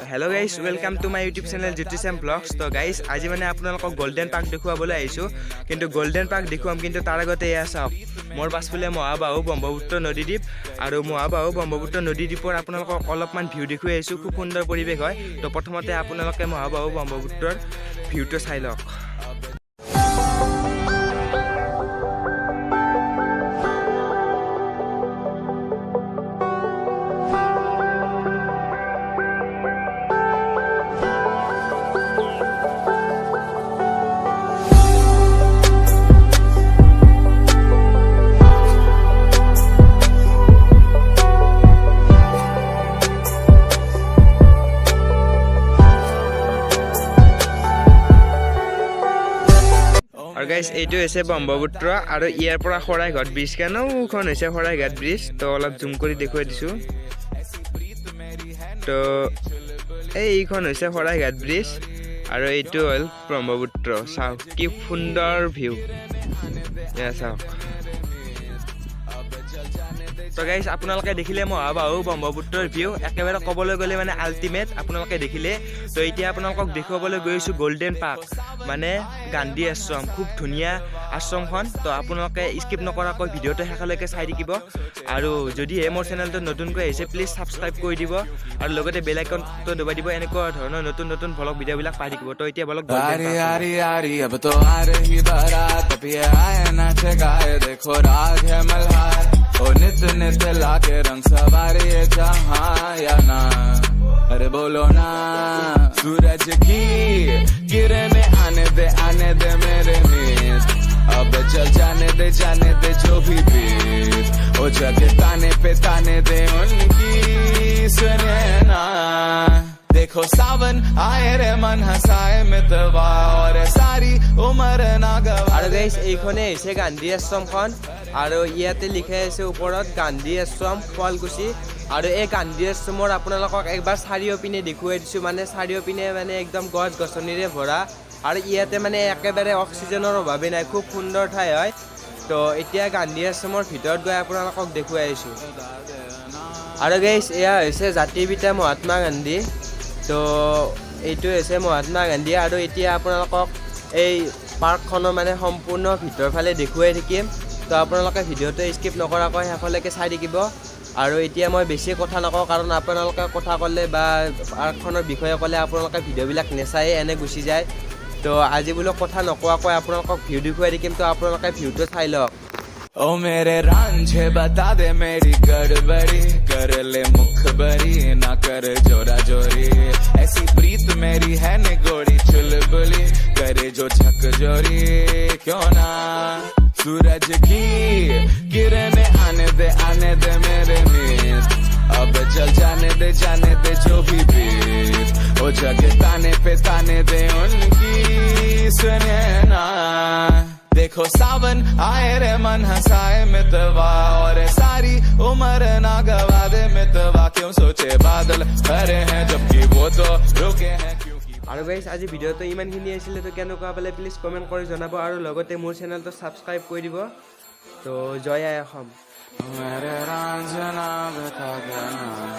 Hello guys, welcome to my YouTube channel Jyotisam Vlogs. So guys, আজি মানে আপোনালোকক golden park দেখুৱাবলৈ আহিছো কিন্তু গোল্ডেন পাৰ্ক দেখুৱাম কিন্তু তাৰ আগতে এয়া চাওক মোৰ পাছফালে মহাবাহু ব্ৰহ্মপুত্ৰ নদীদ্বীপ আৰু মহাবাহু ব্ৰহ্মপুত্ৰ নদীদ্বীপৰ আপোনালোকক অলপমান ভিউ দেখুৱাই আহিছো খুব সুন্দৰ পৰিৱেশ হয় তো প্ৰথমতে আপোনালোকে মহাবাহু ব্ৰহ্মপুত্ৰৰ ভিউটো চাই লওক और गाइस एटो হৈছে ব্ৰহ্মপুত্ৰ আৰু ইয়াৰ পৰা খৰাইঘাট ব্ৰিজ কেনখন হৈছে খৰাইঘাট ব্ৰিজ তো অলপ জুম কৰি দেখুৱাই দিছো তো এইখন হৈছে খৰাইঘাট ব্ৰিজ আৰু এইটো হল ব্ৰহ্মপুত্ৰ চাওক কি সুন্দৰ ভিউ এয়া চাওক তো গাইস আপোনালোকে দেখিলে মহাবাহু ব্ৰহ্মপুত্ৰৰ ভিউ একেবাৰে কবলৈ গলে মানে আল্টিমেট আপোনালোকে দেখিলে তো এতিয়া আপোনালোকক দেখুৱাবলৈ গৈছো গোল্ডেন পাৰ্ক মানে গান্ধী আশ্ৰম খুব ধুনিয়া আশ্ৰমখন তো আপোনালোকে স্কিপ নকৰাকৈ ভিডিওটো শেষলৈকে চাই থাকিব আৰু যদি মোৰ চেনেলটো নতুনকৈ আহিছে প্লিজ সাবস্ক্ৰাইব কৰি দিব আৰু লগতে বেল আইকনটো দবাই দিব এনেকুৱা ধৰণৰ নতুন নতুন ভ্লগ ভিডিওবিলাক পাই থাকিব তো এতিয়া ভ্লগ अब तो आ रही बारात अब ये आए नाच गाए देखो राग है मल्हार ओ नित नित लाके रंग सवारे जहां या ना अरे बोलो ना सूरज की किरणें आने दे मेरे मीत अब चल जाने दे जो भी बीत ओ जग ताने दे उनकी सुने ना देखो सावन आए रे मन हसाए मितवा और सारी उम्र ना गवा আৰু গাইস এইখনে হৈছে গান্ধী আশ্ৰমখন আৰু ইয়াতে লিখা আছে ওপৰত গান্ধী আশ্ৰম শুৱালকুছি আৰু এই গান্ধী আশ্ৰমৰ আপোনালোকক একবাৰ চাৰিওপিনে দেখুৱাই দিছো মানে চাৰিওপিনে মানে একদম গছ গছনিৰে ভৰা আৰু ইয়াতে মানে একেবাৰে অক্সিজেনৰ অভাৱে নাই খুব সুন্দৰ ঠাই হয় তো এতিয়া গান্ধী আশ্ৰমৰ ভিতৰত গৈ আপোনালোকক দেখুৱাই আহিছো আৰু গাইস এয়া হৈছে জাতিৰ পিতা মহাত্মা গান্ধী তো এইটো হৈছে মহাত্মা গান্ধী আৰু এতিয়া আপোনালোকক এই পাৰ্কখনৰ মানে সম্পূৰ্ণ ভিতৰ ফালে দেখুৱাই থাকিম তো আপোনালোকে ভিডিওটো স্কিপ নকৰাকৈ শেষলৈকে চাই থাকিব আৰু এতিয়া মই বেছি কথা নকওঁ কাৰণ আপোনালোকে কথা ক'লে বা পাৰ্কখনৰ বিষয়ে ক'লে আপোনালোকে ভিডিওবিলাক নেচাই এনে গুচি যায় তো আজি বোলো কথা নকোৱাকৈ আপোনালোকক ভিউ দেখুৱাই থাকিম তো আপোনালোকে ভিউটো চাই লওক ओ मेरे रांझे बता दे मेरी गड़बड़ी कर ले मुखबरी ना कर जोरा जोरी ऐसी प्रीत मेरी है निगोड़ी चुलबुली करे जो झक जोरी क्यों ना सूरज की किरणें आने दे मेरे मीत अब चल जाने दे जो भी बीत ओ जग ताने दे उनकी सुने ना देखो सावन आए रे मन हसाए मितवा और सारी उम्र ना गवा दे मितवा क्यों सोचे बादल भरे हैं जबकि वो तो रुके हैं क्योंकि আৰু গাইস আজি ভিডিওটো ইমানখিনি আছিল তো কেনেকুৱা পালে প্লিজ কমেন্ট কৰি জনাব আৰু লগতে মোৰ চেনেলটো সাবস্ক্ৰাইব কৰি দিব তো জয় আই অসম मेरे रांझना बता देना